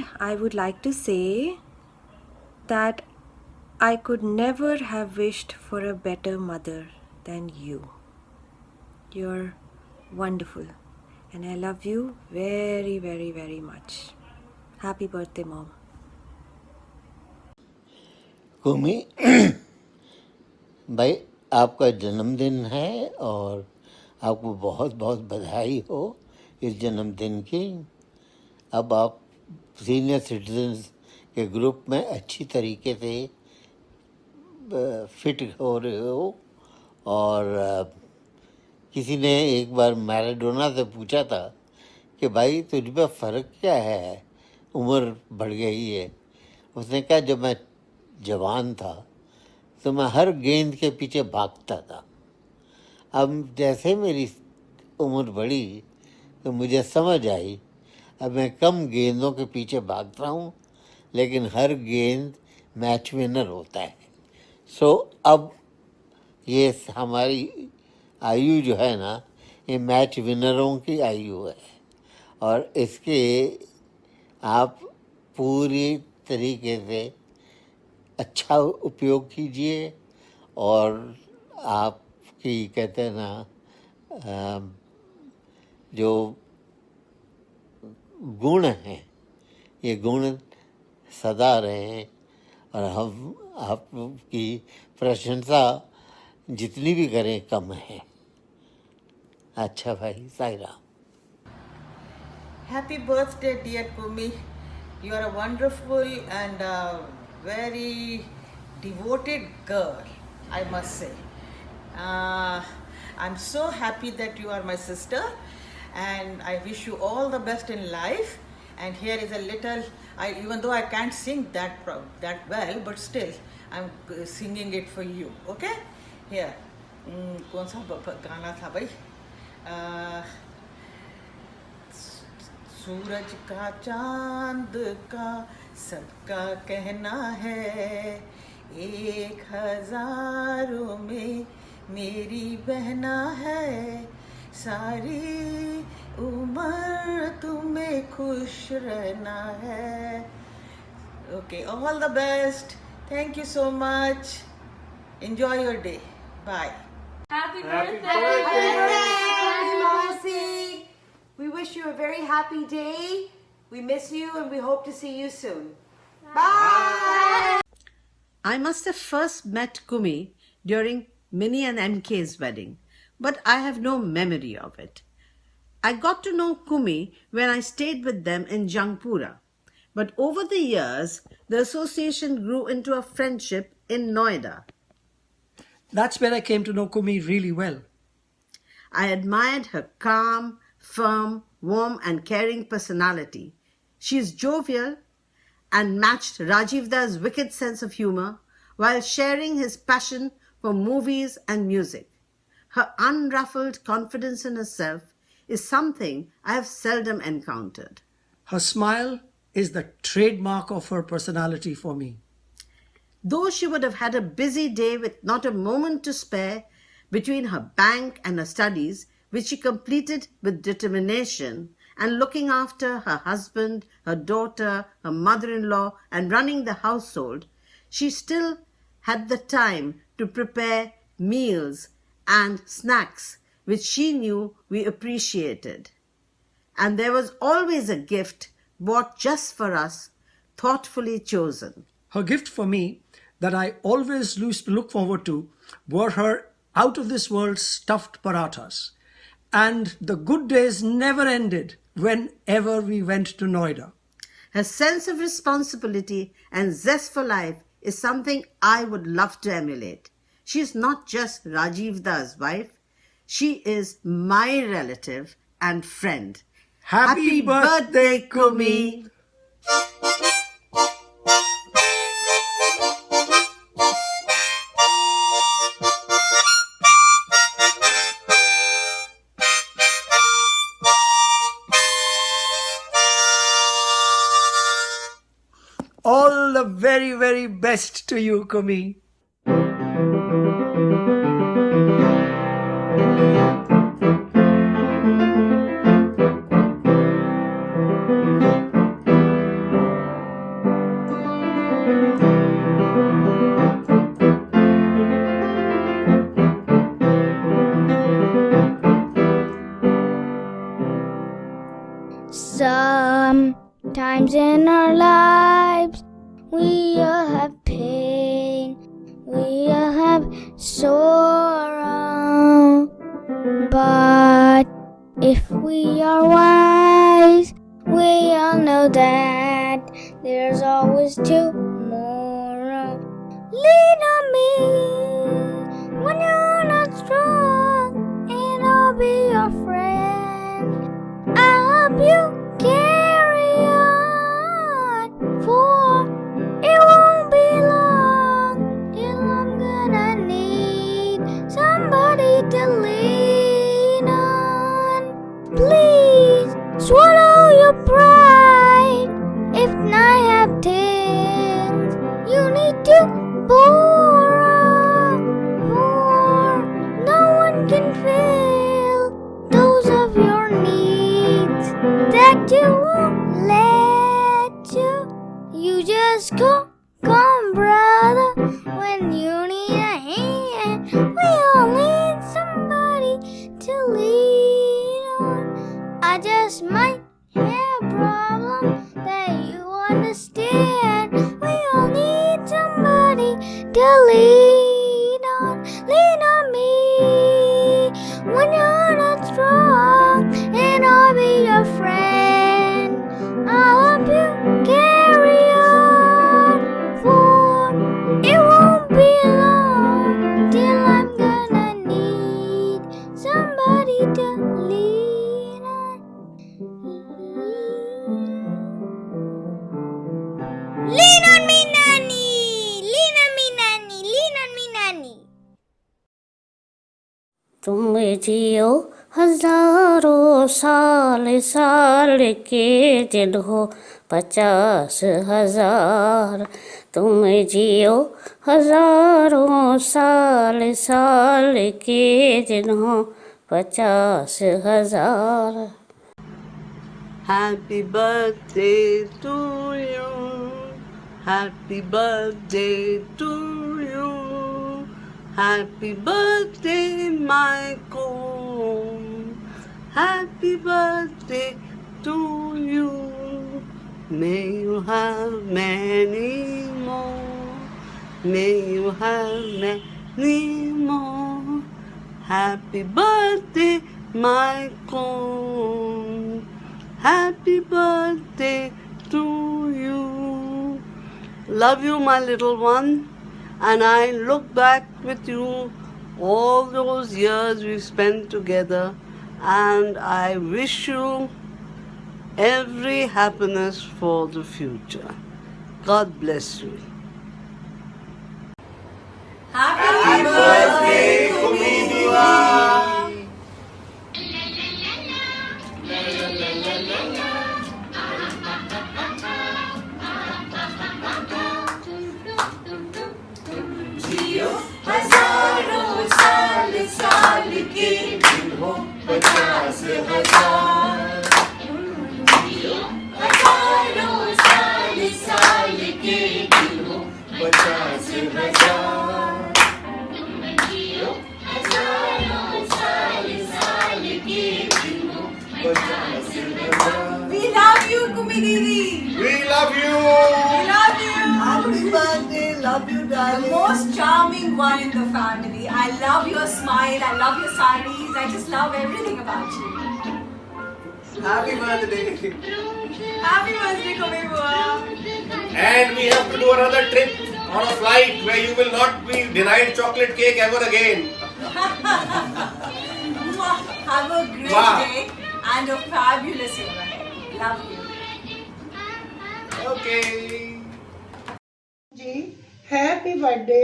And I would like to say that I could never have wished for a better mother than you. You're wonderful, and I love you very, very, very much. Happy birthday, Mom. कुमी भाई, आपका जन्मदिन है और आपको बहुत बहुत बधाई हो इस जन्मदिन की। अब आप सीनियर सिटीजन्स के ग्रुप में अच्छी तरीके से फिट हो रहे हो। और किसी ने एक बार मैराडोना से पूछा था कि भाई तुझ में फ़र्क क्या है, उम्र बढ़ गई है। उसने कहा जब मैं जवान था तो मैं हर गेंद के पीछे भागता था। अब जैसे मेरी उम्र बढ़ी तो मुझे समझ आई, अब मैं कम गेंदों के पीछे भागता हूँ, लेकिन हर गेंद मैच विनर होता है। सो अब ये हमारी आयु जो है ना, ये मैच विनरों की आयु है और इसके आप पूरी तरीके से अच्छा उपयोग कीजिए। और आपकी कहते हैं ना, जो गुण हैं ये गुण सदा रहें और हम आपकी प्रशंसा जितनी भी करें कम है। अच्छा भाई, Sai Ram. Happy birthday, dear Kumi. You are a wonderful and very devoted girl, I must say. I'm so happy that you are my sister, and I wish you all the best in life. And here is a little, even though I can't sing that well, but still I'm singing it for you. Okay? Here. कौन सा गाना था भाई? सूरज का चांद का सबका कहना है, 1000 में मेरी बहना है, सारी उम्र तुम्हें खुश रहना है. Okay, all the best. Thank you so much. Enjoy your day. Bye. Happy birthday, Marcy. We wish you a very happy day. We miss you and we hope to see you soon. Bye. I must have first met Kumi during Minnie and MK's wedding, but I have no memory of it. I got to know Kumi when I stayed with them in Jangpura, but over the years, the association grew into a friendship in Noida. That's where I came to know Kumi really well. I admired her calm, firm, warm and caring personality. She is jovial and matched Rajiv Da's wicked sense of humor while sharing his passion for movies and music. Her unruffled confidence in herself is something I have seldom encountered. Her smile is the trademark of her personality for me. Though she would have had a busy day with not a moment to spare between her bank and her studies, which she completed with determination, and looking after her husband, her daughter, her mother-in-law, and running the household, she still had the time to prepare meals and snacks, which she knew we appreciated. And there was always a gift bought just for us, thoughtfully chosen. Her gift for me that I always used to look forward to were her out-of-this-world stuffed parathas. And the good days never ended whenever we went to Noida. Her sense of responsibility and zest for life is something I would love to emulate. She is not just Rajiv Da's wife, she is my relative and friend. Happy birthday, Kumi! All the very, very best to you, Kumi. Sometimes in our lives we all have pain, we all have sorrow, but if we are wise, we all know that there's always tomorrow. Lean on me when you're not strong, and I'll be your friend. I'll help you carry on, for it won't be long till I'm gonna need somebody to lean on. Please swallow your pride. If I have things you need to borrow, for no one can fill those of your needs that you won't let you. You just come, brother, when you need a hand. We all need somebody to lean on. I just might have a problem that you understand. We all need somebody to lean on. Lean on me when you're not strong, and I'll be your friend. I'll help you carry on, for it won't be long till I'm gonna need somebody to lean on. Lean on me, Nanny! Lean on me, Nanny! Lean on me, Nanny! तुम जियो हजारों साल, साल के दिन हो 50,000। तुम जियो हजारों साल, साल के दिन हो 50,000। Happy birthday to you. Happy birthday to you. Happy birthday, Michael. Happy birthday to you. May you have many more. May you have many more. Happy birthday, Michael. Happy birthday to you. Love you, my little one. And I look back with you all those years we spent together, and I wish you every happiness for the future. God bless you. Happy birthday, Kumidua. हजारों साल साल के दिन हो 50,000। हजारों साल साल के दिन हो 50,000। हजारों साल साल के दिन हो 50,000। We love you, Kumi Didi. We love you. We love you. Happy birthday, love you, The darling. most charming one in the family. I love your smile. I love your sarees. I just love everything about you. Happy birthday. Happy birthday, Kumi Bua. And we have to do another trip on a flight where you will not be denied chocolate cake ever again. Have a great Wow. day and a fabulous year ahead. Love you. Okay. जी happy birthday.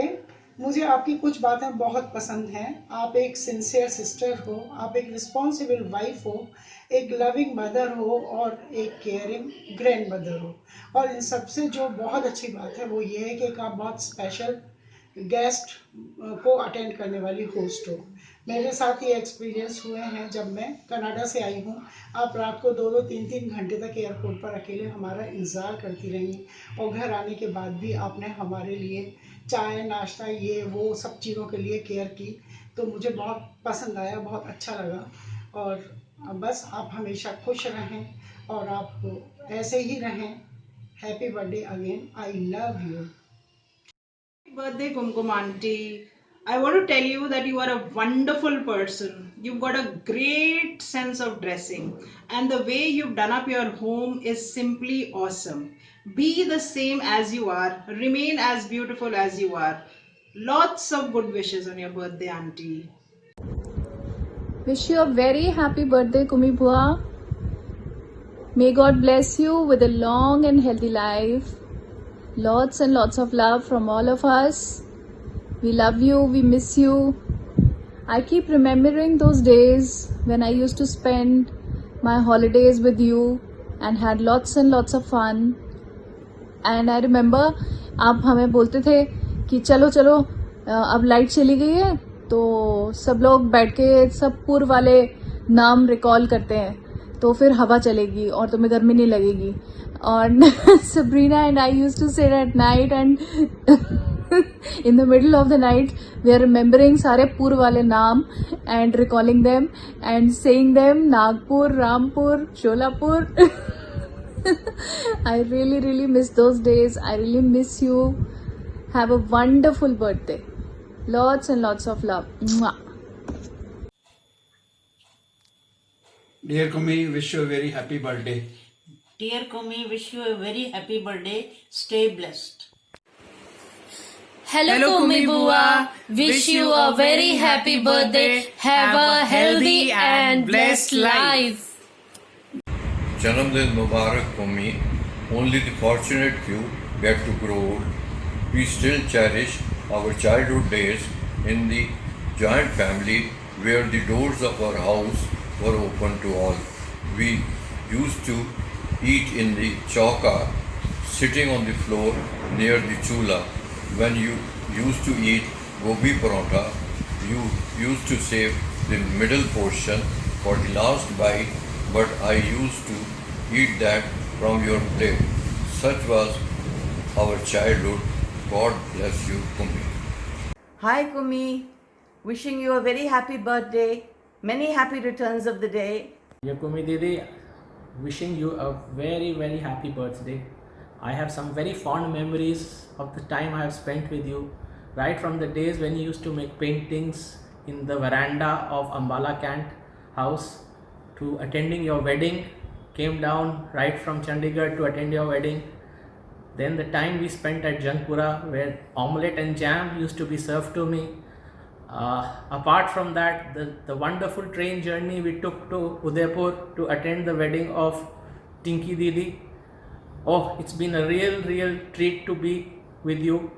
मुझे आपकी कुछ बातें बहुत पसंद हैं। आप एक सिंसियर सिस्टर हो, आप एक रिस्पॉन्सिबल वाइफ हो, एक लविंग मदर हो और एक केयरिंग ग्रैंड मदर हो। और इन सबसे जो बहुत अच्छी बात है वो ये है कि आप बहुत स्पेशल गेस्ट को अटेंड करने वाली होस्ट हो। मेरे साथ ये एक्सपीरियंस हुए हैं जब मैं कनाडा से आई हूँ। आप रात को 2-2, 3-3 घंटे तक एयरपोर्ट पर अकेले हमारा इंतज़ार करती रहीं और घर आने के बाद भी आपने हमारे लिए चाय नाश्ता ये वो सब चीज़ों के लिए केयर की। तो मुझे बहुत पसंद आया, बहुत अच्छा लगा। और बस आप हमेशा खुश रहें और आप ऐसे ही रहें Happy birthday again. I love you. Happy birthday, Kumkum Auntie. I want to tell you that you are a wonderful person. You've got a great sense of dressing, and the way you've done up your home is simply awesome. Be the same as you are, remain as beautiful as you are. Lots of good wishes on your birthday, Auntie. Wish you a very happy birthday, Kumi Bua. May God bless you with a long and healthy life. Lots and lots of love from all of us. We love you, we miss you. I keep remembering those days when I used to spend my holidays with you and had lots and lots of fun. And I remember आप हमें बोलते थे कि चलो चलो अब light चली गई है तो सब लोग बैठ के सब पूर्व वाले नाम रिकॉल करते हैं तो फिर हवा चलेगी और तुम्हें गर्मी नहीं लगेगी और Sabrina and I used to sit at night and in the middle of the night we are remembering सारे पूर्व वाले नाम and recalling them and saying them Nagpur, Rampur, Sholapur. I really miss those days. I really miss you. Have a wonderful birthday. Lots and lots of love. Mwah. Dear Kumi, wish you a very happy birthday. Dear Kumi, wish you a very happy birthday. Stay blessed. Hello Kumi Bua, wish you a very happy birthday. Have a healthy and blessed life. Janamdin Mubarak Kumi, only the fortunate few get to grow old. We still cherish our childhood days in the joint family where the doors of our house were open to all. We used to eat in the chauka, sitting on the floor near the chula. When you used to eat gobi paratha, you used to save the middle portion for the last bite, but I used to eat that from your plate. Such was our childhood. God bless you, Kumi. Hi Kumi, wishing you a very happy birthday, many happy returns of the day. Dear Kumi Didi, wishing you a very happy birthday. I have some very fond memories of the time I have spent with you, right from the days when you used to make paintings in the veranda of Ambala Cant house, to attending your wedding, came down right from Chandigarh to attend your wedding. Then the time we spent at Jangpura where omelette and jam used to be served to me. Apart from that, the wonderful train journey we took to Udaipur to attend the wedding of Tinky Didi. Oh, it's been a real treat to be with you.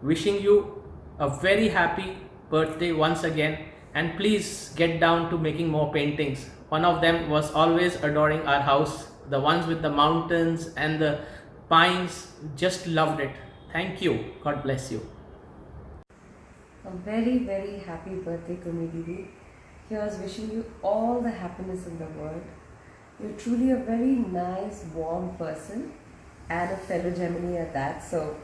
Wishing you a very happy birthday once again, and please get down to making more paintings. One of them was always adoring our house, the ones with the mountains and the pines. Just loved it. Thank you. God bless you. A very happy birthday, Kumi Didi. Here's wishing you all the happiness in the world. You're truly a very nice, warm person and a fellow Gemini at that. So,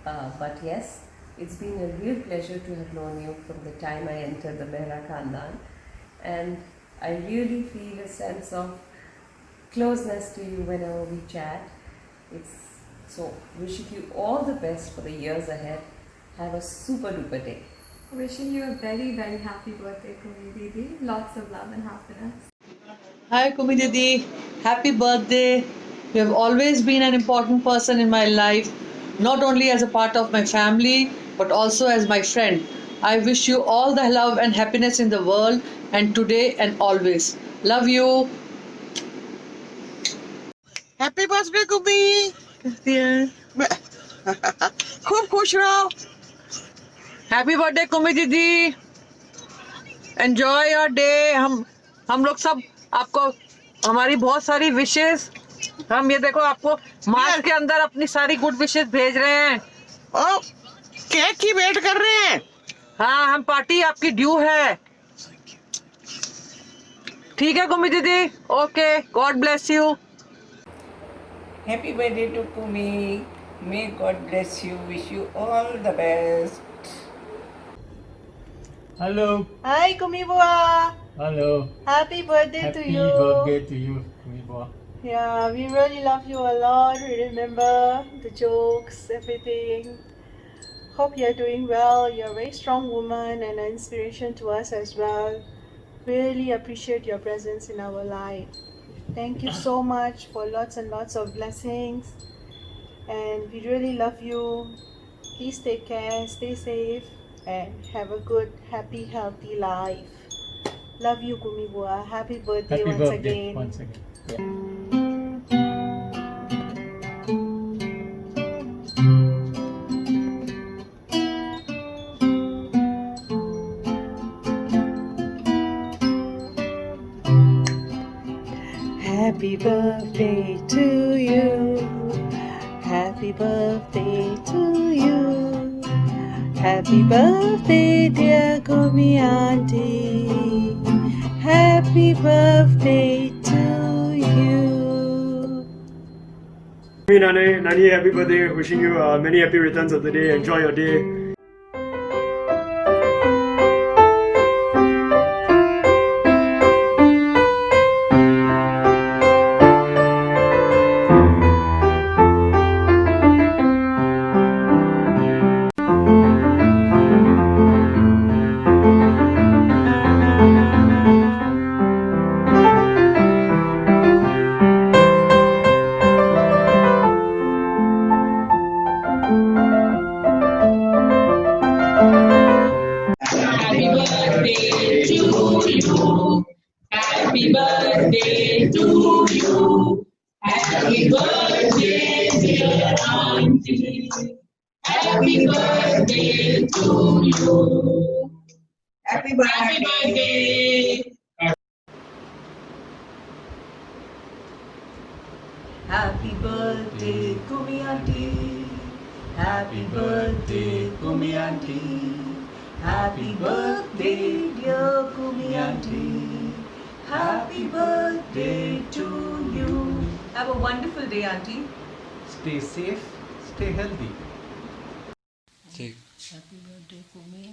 but yes, it's been a real pleasure to have known you from the time I entered the Mehra Khandan, and I really feel a sense of closeness to you whenever we chat. So wishing you all the best for the years ahead. Have a super duper day. Wishing you a very happy birthday, Kumi Didi. Lots of love and happiness. Hi Kumi Didi, happy birthday. You have always been an important person in my life, not only as a part of my family, but also as my friend. I wish you all the love and happiness in the world, and today and always. Love you. Happy birthday, Kumi. Dear. खूब खुश रहो. Happy birthday Kumi Didi. Enjoy your day. हम लोग सब आपको हमारी बहुत सारी विशेस, हम ये देखो आपको मार्च के अंदर अपनी सारी गुड विशेस भेज रहे हैं. ओ, केक की वेट कर रहे हैं. हाँ, हम पार्टी आपकी ड्यू है. ठीक है कुमी दीदी. Okay, God bless you. Happy birthday to Kumi. May God bless you. Wish you all the best. Hello. Hi Kumi Bua. Hello. Happy birthday to you. Happy birthday to you, Kumi Bua. Yeah, we really love you a lot. We remember the jokes, everything. Hope you're doing well. You're a very strong woman and an inspiration to us as well. Really appreciate your presence in our life. Thank you so much for lots and lots of blessings. And we really love you. Please take care, stay safe, and have a good, happy, healthy life. Love you, Kumibua. Happy birthday Happy once birthday again. once again. Happy birthday to you. Happy birthday to you. Happy birthday, dear Gumi Auntie. Happy birthday to you. Nani, happy birthday. Wishing you many happy returns of the day. Enjoy your day. Happy birthday to you. Happy birthday to you. Happy birthday, dear Auntie. Happy birthday to you. Happy birthday. Happy birthday, Gumi Auntie. Happy birthday, Gumi Auntie. Happy birthday, dear Gumi Auntie. Happy birthday to you. Have a wonderful day, Auntie. Stay safe, stay healthy. Happy birthday कुमी,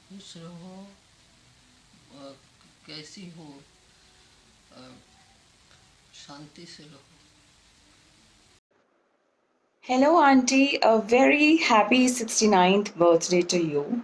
खुश रहो, कैसी हो, शांति से रहो. Hello, Auntie. A very happy 69th birthday to you.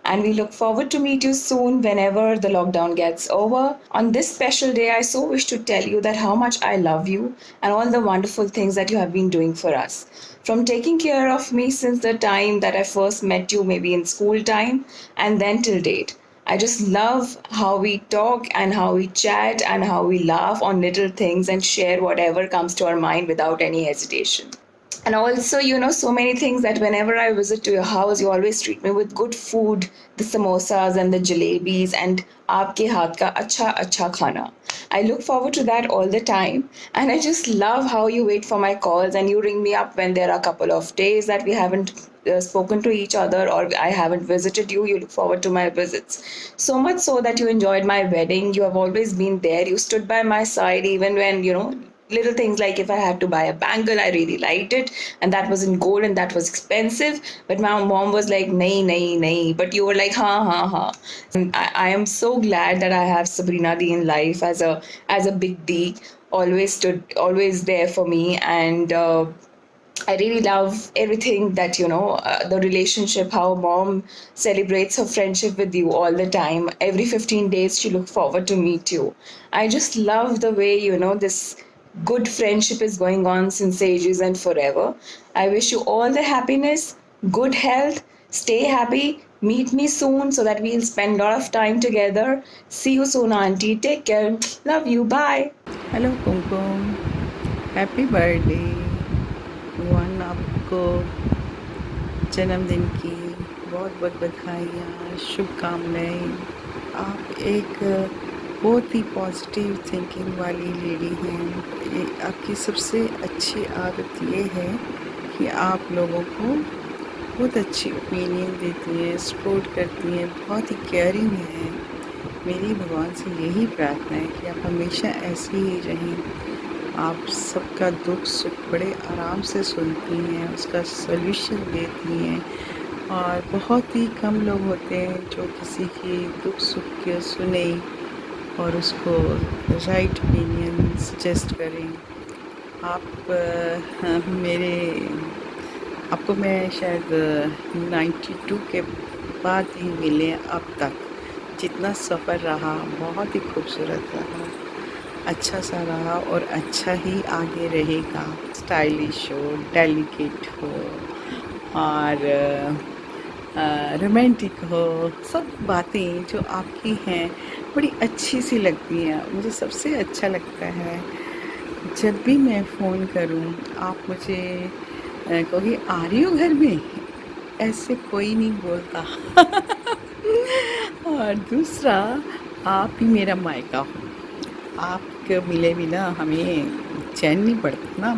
And we look forward to meet you soon whenever the lockdown gets over. On this special day, I so wish to tell you that how much I love you and all the wonderful things that you have been doing for us. From taking care of me since the time that I first met you, maybe in school time, and then till date. I just love how we talk and how we chat and how we laugh on little things and share whatever comes to our mind without any hesitation. And also, so many things that whenever I visit to your house, you always treat me with good food, the samosas and the jalebis and aapke haath ka acha khana. I look forward to that all the time. And I just love how you wait for my calls and you ring me up when there are a couple of days that we haven't spoken to each other or I haven't visited you. You look forward to my visits. So much so that you enjoyed my wedding. You have always been there. You stood by my side even when, little things like if I had to buy a bangle, I really liked it, and that was in gold and that was expensive. But my mom was like, nahi. But you were like, ha. And I am so glad that I have Sabrina D in life as a big D, always there for me. And I really love everything that, the relationship, how mom celebrates her friendship with you all the time. Every 15 days, she looks forward to meet you. I just love the way, this good friendship is going on since ages and forever. I wish you all the happiness, good health, stay happy, meet me soon so that we'll spend a lot of time together. See you soon, Auntie. Take care. Love you. Bye. Hello Kumkum, happy birthday. भगवान आपको जन्मदिन की बहुत बहुत बधाइयाँ, शुभकामनाएं. आप एक बहुत ही पॉजिटिव थिंकिंग वाली लेडी हैं. आपकी सबसे अच्छी आदत ये है कि आप लोगों को बहुत अच्छी ओपिनियन देती हैं, सपोर्ट करती हैं, बहुत ही केयरिंग हैं. मेरी भगवान से यही प्रार्थना है कि आप हमेशा ऐसी ही रहें. आप सबका दुख सुख बड़े आराम से सुनती हैं, उसका सल्यूशन देती हैं. और बहुत ही कम लोग होते हैं जो किसी की दुख सुख के सुने और उसको राइट ओपिनियन सजेस्ट करें. आप आपको मैं शायद 92 के बाद ही मिले अब तक। जितना सफ़र रहा बहुत ही खूबसूरत रहा, अच्छा सा रहा और अच्छा ही आगे रहेगा। स्टाइलिश हो, डेलिकेट हो और रोमांटिक हो, सब बातें जो आपकी हैं बड़ी अच्छी सी लगती हैं। मुझे सबसे अच्छा लगता है जब भी मैं फ़ोन करूं आप मुझे कहोगे आ रही हो घर में, ऐसे कोई नहीं बोलता। और दूसरा, आप ही मेरा मायका हो। आपके मिले बिना हमें चैन नहीं पड़ता ना।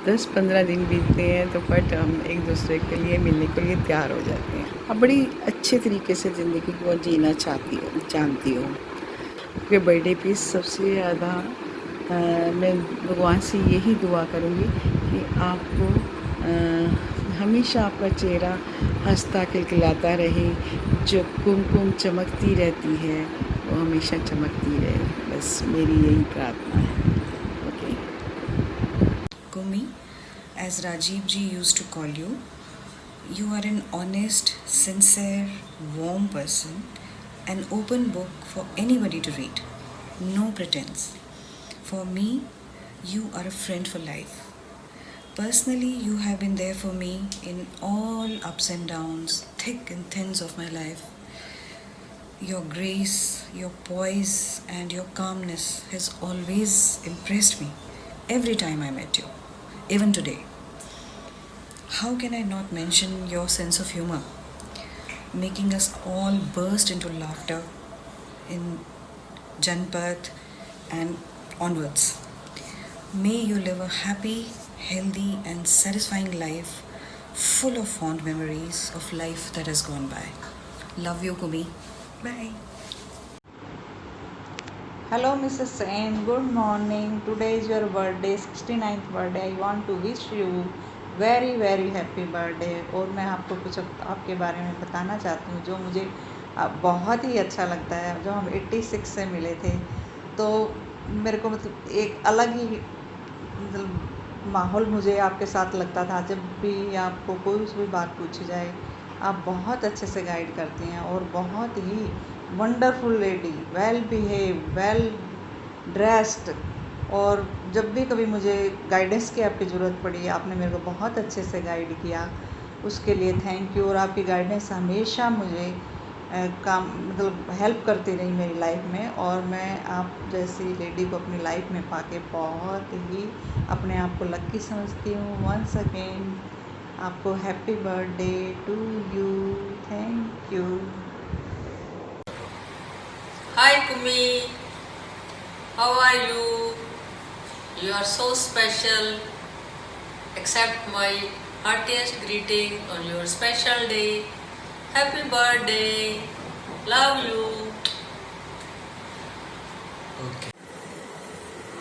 10-15 दिन बीतते हैं तो बट हम एक दूसरे के लिए मिलने के लिए तैयार हो जाते हैं। आप बड़ी अच्छे तरीके से ज़िंदगी को जीना जानती हो। आपके बर्थडे पे सबसे ज़्यादा मैं भगवान से यही दुआ करूँगी कि आपको हमेशा आपका चेहरा हंसता खिलखिलाता रहे, जो कुमकुम चमकती रहती है वो हमेशा चमकती रहे। बस मेरी यही प्रार्थना है। Okay. Kumi, as Rajiv ji used to call you, you are an honest, sincere, warm person, an open book for anybody to read. No pretense. For me, you are a friend for life. Personally, you have been there for me in all ups and downs, thick and thins of my life. Your grace, your poise and your calmness has always impressed me every time I met you, even today. How can I not mention your sense of humor, making us all burst into laughter in Janpat and onwards. May you live a happy, healthy and satisfying life full of fond memories of life that has gone by. Love you, Kumi. Bye. Hello Mrs. Sen, good morning. Today is your birthday, 69th birthday. I want to wish you very happy birthday. और मैं आपको कुछ आपके बारे में बताना चाहती हूँ जो मुझे बहुत ही अच्छा लगता है। जब हम 86 से मिले थे तो मेरे को मतलब एक अलग ही मतलब माहौल मुझे आपके साथ लगता था। जब भी आपको कोई भी बात पूछी जाए आप बहुत अच्छे से गाइड करती हैं और बहुत ही wonderful lady, well behave, well dressed. और जब भी कभी मुझे गाइडेंस की आपकी ज़रूरत पड़ी आपने मेरे को बहुत अच्छे से गाइड किया, उसके लिए थैंक यू। और आपकी गाइडेंस हमेशा मुझे काम मतलब हेल्प करती रही मेरी लाइफ में और मैं आप जैसी लेडी को अपनी लाइफ में पाके बहुत ही अपने आप को लकी समझती हूँ। वंस अगेन आपको happy birthday to you, thank you. Hi Kumi, how are you? You are so special. Accept my heartiest greeting on your special day. Happy birthday. Love you.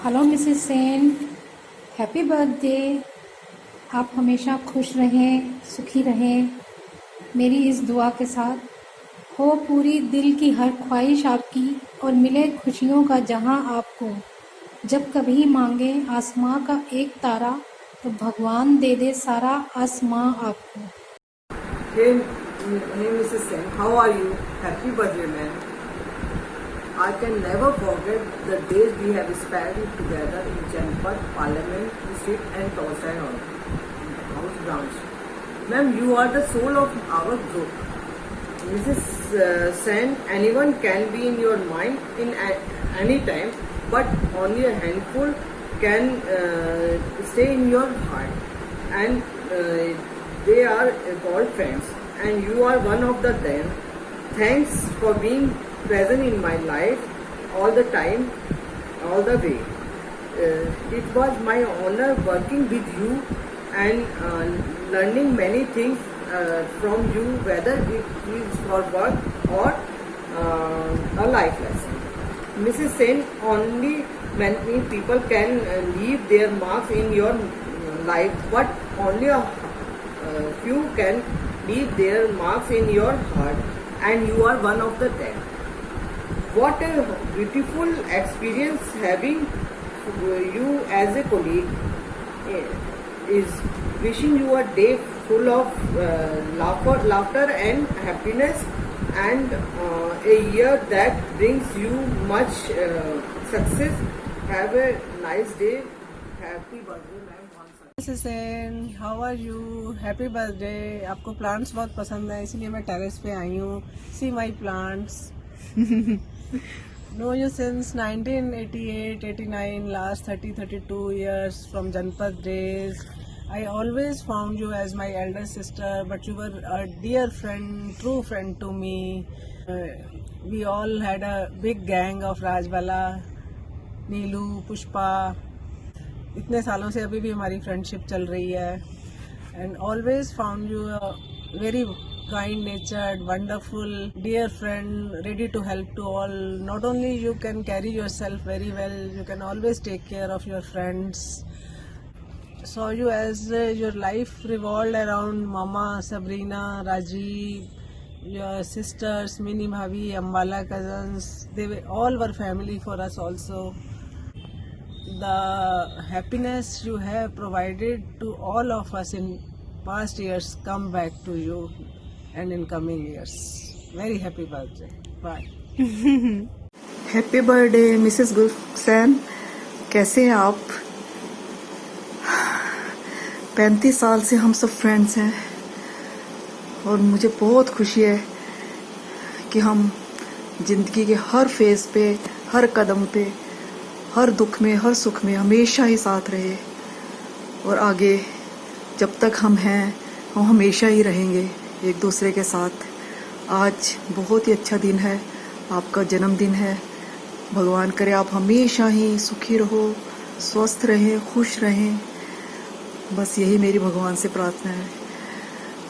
Hello Mrs Sen, happy birthday. आप हमेशा खुश रहें, सुखी रहें। मेरी इस दुआ के साथ हो पूरी दिल की हर ख्वाहिश आपकी और मिले खुशियों का जहां आपको। जब कभी मांगे आसमां का एक तारा तो भगवान दे दे सारा आसमां आपको। Hey Mrs. Sen, how are you? Happy birthday, man. I can never forget the days we have spent together in Janpat, Parliament Street and Tolstoy Hall, House Branch. Ma'am, you are the soul of our group. Mrs. Sen, anyone can be in your mind in any time, but only a handful can stay in your heart, and they are called friends, and you are one of them. Thanks for being present in my life all the time, all the way. It was my honor working with you and learning many things from you, whether it is for work or a life lesson. Mrs. Sen, only many people can leave their marks in your life, but only a few can leave their marks in your heart, and you are one of them. What a beautiful experience having you as a colleague. is wishing you a day full of laughter and happiness, and a year that brings you much success. Have a nice day. Happy birthday, ma'am. Sen, how are you? Happy birthday. आपको plants बहुत पसंद है, इसलिए मैं terrace पे आई हूँ। See my plants. Know you since 1988-89, last 30-32 years from Janpat days. I always found you as my elder sister, but you were a dear friend, true friend to me. We all had a big gang of Rajbala, नीलू, पुष्पा। इतने सालों से अभी भी हमारी friendship चल रही है। And always found you a very kind natured, wonderful, dear friend, ready to help to all. Not only you can carry yourself very well, you can always take care of your friends. Saw you as your life revolved around Mama, Sabrina, Rajiv, your sisters, Mini Bhavi, Ambala cousins. All were family for us also. The happiness you have provided to all of us in past years come back to you and in coming years. Very happy birthday. Bye. Happy birthday Mrs Gulshan, कैसे हैं आप? 35 साल से हम सब friends हैं और मुझे बहुत खुशी है कि हम जिंदगी के हर फेज पे, हर कदम पे, हर दुख में, हर सुख में हमेशा ही साथ रहे, और आगे जब तक हम हैं हम हमेशा ही रहेंगे एक दूसरे के साथ। आज बहुत ही अच्छा दिन है, आपका जन्मदिन है। भगवान करे आप हमेशा ही सुखी रहो, स्वस्थ रहें, खुश रहें। बस यही मेरी भगवान से प्रार्थना है,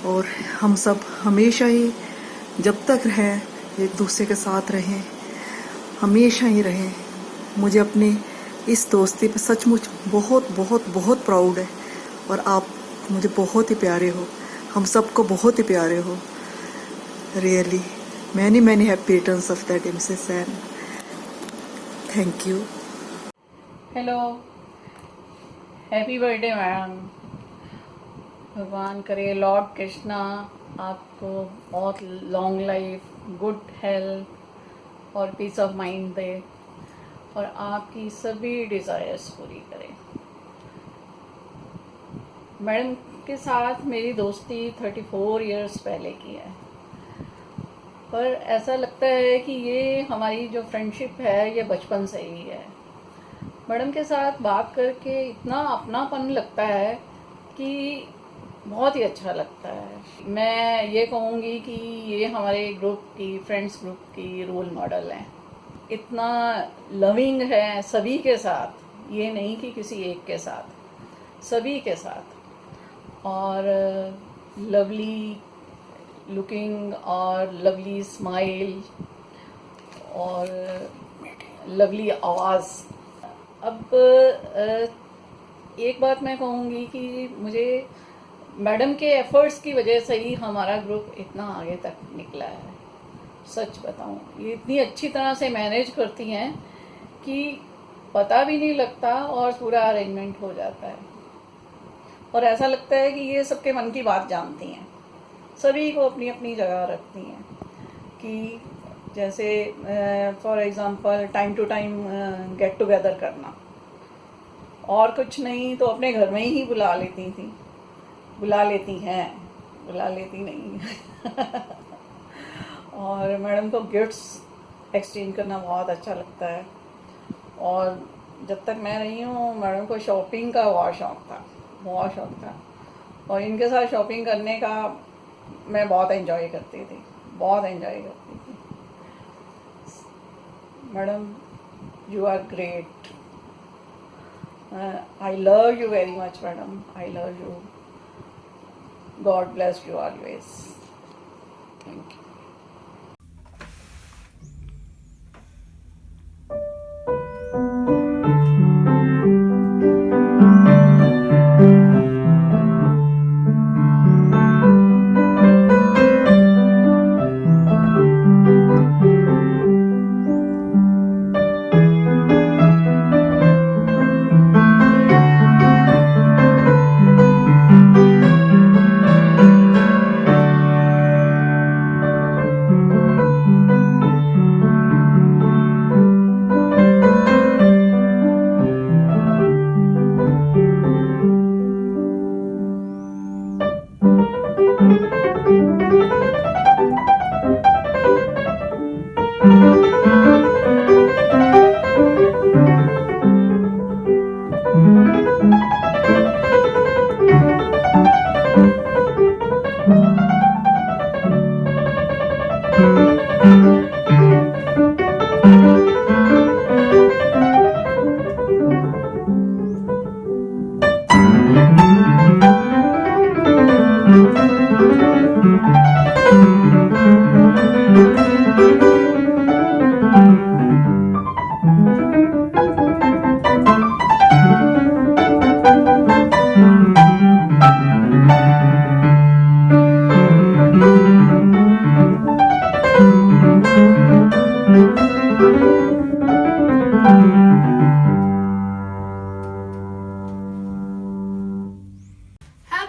और हम सब हमेशा ही जब तक रहें एक दूसरे के साथ रहें, हमेशा ही रहें। मुझे अपनी इस दोस्ती पे सचमुच बहुत बहुत बहुत प्राउड है, और आप मुझे बहुत ही प्यारे हो, हम सबको बहुत ही प्यारे हो। Really many many happy returns of that Mrs Sen. Thank you. Hello, happy birthday madam. भगवान करे लॉर्ड कृष्णा आपको बहुत लॉन्ग लाइफ, गुड हेल्थ और पीस ऑफ माइंड दे, और आपकी सभी डिज़ायर्स पूरी करें। मैडम के साथ मेरी दोस्ती 34 इयर्स पहले की है, पर ऐसा लगता है कि ये हमारी जो फ्रेंडशिप है ये बचपन से ही है। मैडम के साथ बात करके इतना अपनापन लगता है कि बहुत ही अच्छा लगता है। मैं ये कहूँगी कि ये हमारे ग्रुप की, फ्रेंड्स ग्रुप की रोल मॉडल हैं। इतना लविंग है सभी के साथ, ये नहीं कि किसी एक के साथ, सभी के साथ। और लवली लुकिंग और लवली स्माइल और लवली आवाज़। अब एक बात मैं कहूँगी कि मुझे मैडम के एफ़र्ट्स की वजह से ही हमारा ग्रुप इतना आगे तक निकला है। सच बताऊँ, ये इतनी अच्छी तरह से मैनेज करती हैं कि पता भी नहीं लगता और पूरा अरेंजमेंट हो जाता है, और ऐसा लगता है कि ये सबके मन की बात जानती हैं, सभी को अपनी अपनी जगह रखती हैं। कि जैसे for example time to time get together करना, और कुछ नहीं तो अपने घर में ही बुला लेती हैं, बुला लेती नहीं। और मैडम को गिफ्ट्स एक्सचेंज करना बहुत अच्छा लगता है, और जब तक मैं रही हूँ मैडम को शॉपिंग का बहुत शौक़ था, और इनके साथ शॉपिंग करने का मैं बहुत एंजॉय करती थी। Madam, you are great. I love you very much madam, I love you. God bless you always. Thank you.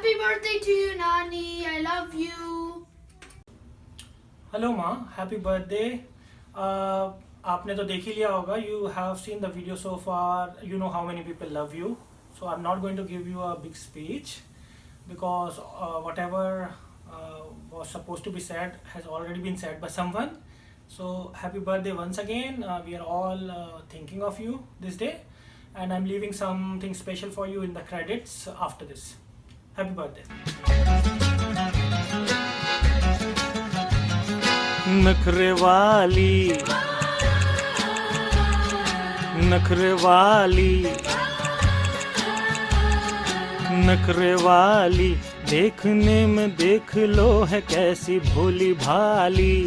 Happy birthday to you, Nani. I love you. Hello माँ, हैप्पी बर्थडे। आपने तो देख ही लिया होगा, you have seen the video so far, you know how many people love you, so I am not going to give you a big speech because whatever was supposed to be said has already been said by someone. So happy birthday once again. We are all thinking of you this day, and I'm leaving something special for you in the credits after this. Happy birthday. नखरे वाली देखने में देख लो है कैसी भोली भाली।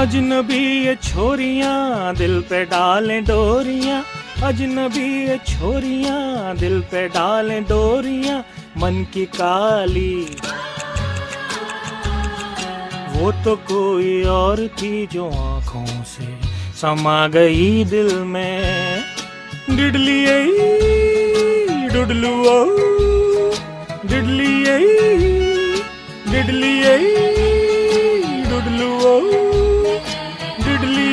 अजनबी ये छोरियां दिल पे डालें डोरियां, अजनबी ये छोरियां दिल पे डालें डोरियां, मन की काली। वो तो कोई और थी जो आँखों से समा गई दिल में। डिडली डुडलू डिडली डिडली डुडलू डिडली